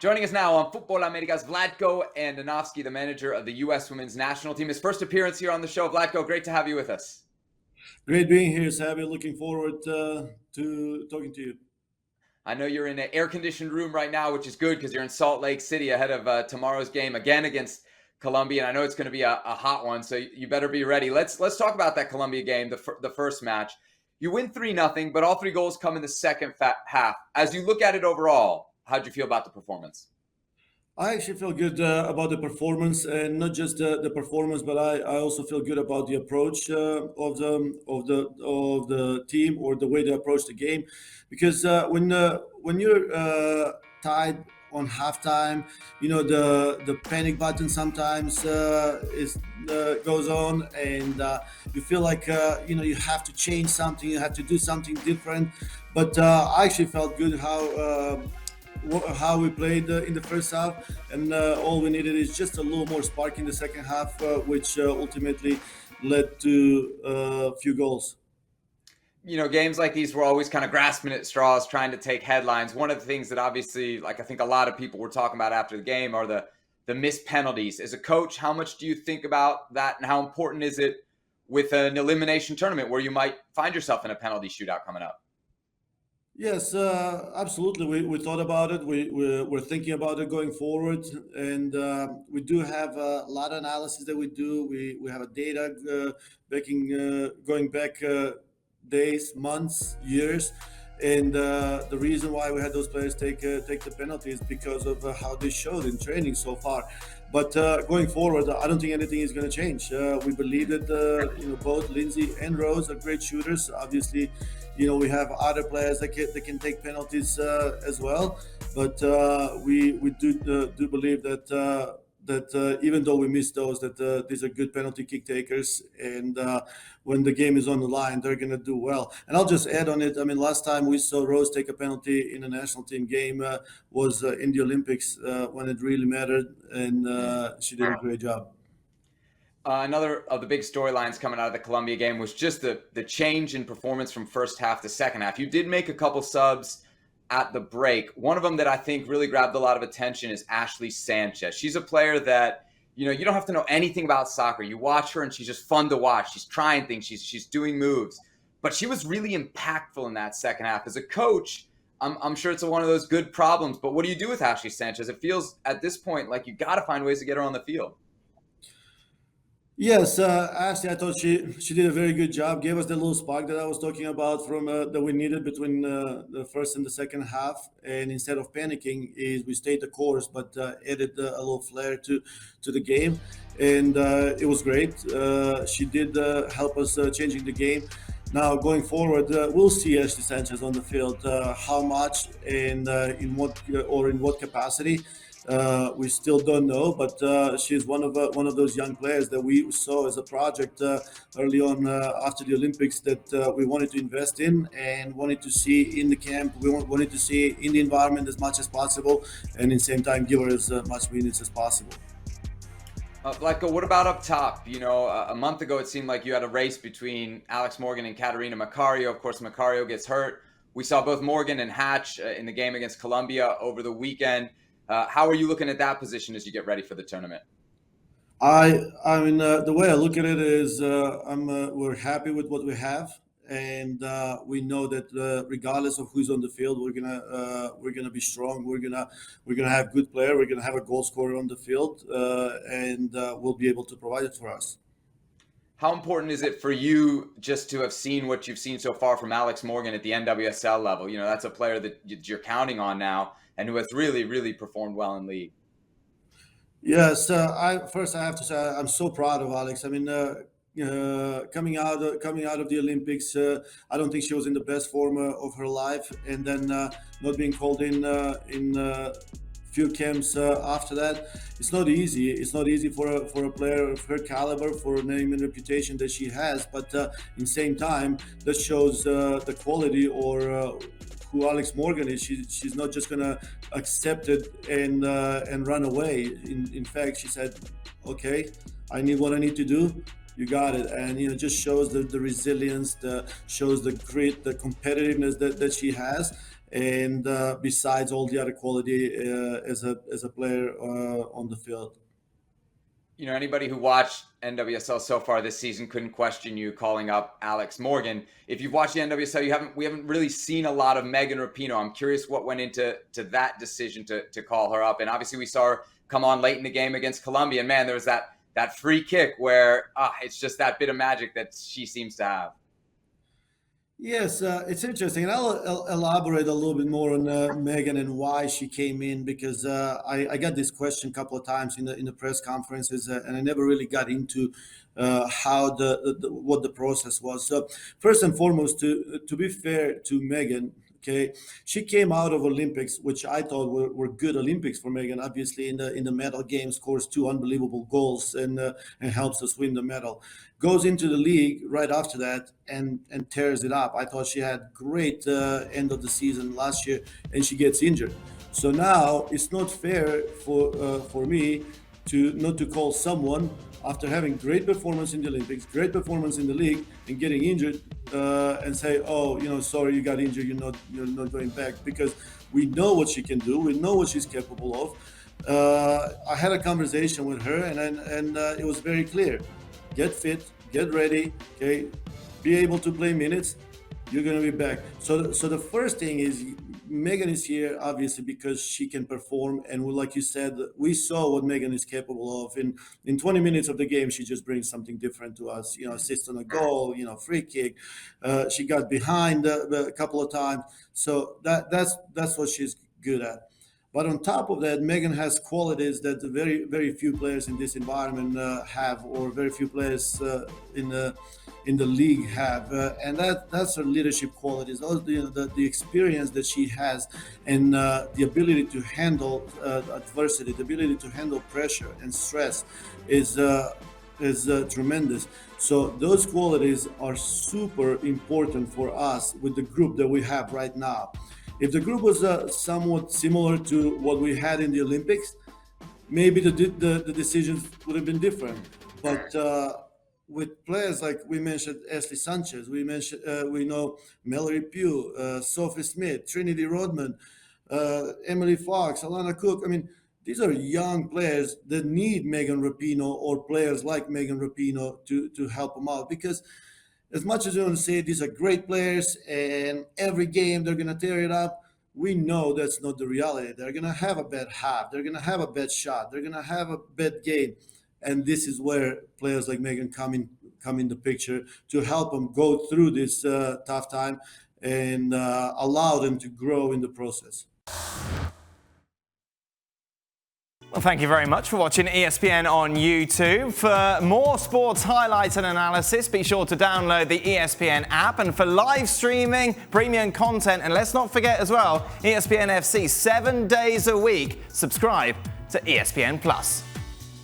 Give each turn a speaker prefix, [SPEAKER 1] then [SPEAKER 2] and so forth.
[SPEAKER 1] Joining us now on Futbol Americas, Vlatko Andonovski, the manager of the U.S. Women's National Team. His first appearance here on the show. Vlatko, great to have you with us.
[SPEAKER 2] Great being here, Sabi. Looking forward to talking to you.
[SPEAKER 1] I know you're in an air-conditioned room right now, which is good because you're in Salt Lake City ahead of tomorrow's game again against Colombia, and I know it's going to be a hot one, so you better be ready. Let's talk about that Colombia game, the first match. You win 3-0, but all 3 goals come in the second half. As you look at it overall, how'd you feel about the performance?
[SPEAKER 2] I actually feel good about the performance, and not just the performance, but I also feel good about the approach of the team, or the way they approach the game, because when you're tied on halftime, the panic button sometimes goes on, and you feel like you have to change something, you have to do something different. But I actually felt good how we played in the first half, and all we needed is just a little more spark in the second half, which ultimately led to a few goals.
[SPEAKER 1] Games like these were always kind of grasping at straws, trying to take headlines. One of the things that obviously, I think a lot of people were talking about after the game are the missed penalties. As a coach, how much do you think about that, and how important is it with an elimination tournament where you might find yourself in a penalty shootout coming up?
[SPEAKER 2] Yes, absolutely. We thought about it. We're thinking about it going forward, and we do have a lot of analysis that we do. We have a data going back days, months, years, and the reason why we had those players take the penalties because of how they showed in training so far. But going forward, I don't think anything is going to change. We believe that both Lindsay and Rose are great shooters. Obviously, we have other players that can take penalties as well. But we do believe that even though we miss those, that these are good penalty kick takers, and when the game is on the line, they're going to do well. And I'll just add on it. I mean, last time we saw Rose take a penalty in a national team game was in the Olympics, when it really mattered, and she did a great job.
[SPEAKER 1] Another of the big storylines coming out of the Colombia game was just the change in performance from first half to second half. You did make a couple subs at the break. One of them that I think really grabbed a lot of attention is Ashley Sanchez. She's a player that, you don't have to know anything about soccer. You watch her and she's just fun to watch. She's trying things. She's doing moves. But she was really impactful in that second half. As a coach, I'm sure it's one of those good problems. But what do you do with Ashley Sanchez? It feels at this point like you got to find ways to get her on the field.
[SPEAKER 2] Yes, Ashley, I thought she did a very good job. Gave us the little spark that I was talking about from that we needed between the first and the second half. And instead of panicking, we stayed the course, but added a little flair to the game, and it was great. She did help us changing the game. Now going forward, we'll see Ashley Sanchez on the field. How much and in what capacity? We still don't know, but she's one of those young players that we saw as a project early on after the Olympics that we wanted to invest in and wanted to see in the camp. We wanted to see in the environment as much as possible, and in the same time give her as much minutes as possible.
[SPEAKER 1] Vlatko, what about up top? A month ago it seemed like you had a race between Alex Morgan and Catarina Macario. Of course, Macario gets hurt. We saw both Morgan and Hatch in the game against Colombia over the weekend. How are you looking at that position as you get ready for the tournament?
[SPEAKER 2] I mean, the way I look at it is, we're happy with what we have, and we know that regardless of who's on the field, we're gonna be strong. We're gonna have good player. We're gonna have a goal scorer on the field, and we'll be able to provide it for us.
[SPEAKER 1] How important is it for you just to have seen what you've seen so far from Alex Morgan at the NWSL level? That's a player that you're counting on now and who has really, really performed well in league.
[SPEAKER 2] Yes, I have to say I'm so proud of Alex. I mean, coming out of the Olympics, I don't think she was in the best form of her life, and then not being called in few camps after that. It's not easy. It's not easy for a player of her caliber, for a name and reputation that she has. But in the same time, that shows the quality or who Alex Morgan is. She's not just gonna accept it and run away. In fact, she said, "Okay, I need what I need to do. You got it." And just shows the resilience, shows the grit, the competitiveness that she has. and besides all the other quality as a player on the field.
[SPEAKER 1] You know, anybody who watched NWSL so far this season couldn't question you calling up Alex Morgan. If you've watched the NWSL, we haven't really seen a lot of Megan Rapinoe. I'm curious what went into that decision to call her up. And obviously we saw her come on late in the game against Colombia. And man, there was that free kick where it's just that bit of magic that she seems to have.
[SPEAKER 2] Yes, it's interesting, and I'll elaborate a little bit more on Megan and why she came in, because I got this question a couple of times in the press conferences, and I never really got into how what the process was. So first and foremost, to be fair to Megan, okay, she came out of Olympics, which I thought were good Olympics for Megan. Obviously, in the medal game, scores 2 unbelievable goals and helps us win the medal. Goes into the league right after that and tears it up. I thought she had great end of the season last year, and she gets injured. So now it's not fair for me not to call someone after having great performance in the Olympics, great performance in the league, and getting injured, and say, "Oh, sorry, you got injured. You're not going back," because we know what she can do. We know what she's capable of. I had a conversation with her, and it was very clear: get fit, get ready, okay, be able to play minutes. You're going to be back. So the first thing is, Megan is here obviously because she can perform, and like you said, we saw what Megan is capable of. In 20 minutes of the game, she just brings something different to us. Assist on a goal, free kick. She got behind a couple of times, so that's what she's good at. But on top of that, Megan has qualities that very, very few players in this environment have, or very few players in the league have, and that's her leadership qualities. The experience that she has, and the ability to handle adversity, the ability to handle pressure and stress is tremendous. So those qualities are super important for us with the group that we have right now. If the group was somewhat similar to what we had in the Olympics, maybe the decisions would have been different. But with players like we mentioned, Ashley Sanchez, we know Mallory Pugh, Sophie Smith, Trinity Rodman, Emily Fox, Alana Cook. I mean, these are young players that need Megan Rapinoe or players like Megan Rapinoe to help them out, because as much as you want to say these are great players and every game they're going to tear it up, we know that's not the reality. They're going to have a bad half. They're going to have a bad shot. They're going to have a bad game. And this is where players like Megan come in the picture to help them go through this tough time and allow them to grow in the process.
[SPEAKER 3] Well, thank you very much for watching ESPN on YouTube. For more sports highlights and analysis, be sure to download the ESPN app. And for live streaming, premium content, and let's not forget as well, ESPN FC 7 days a week. Subscribe to ESPN Plus.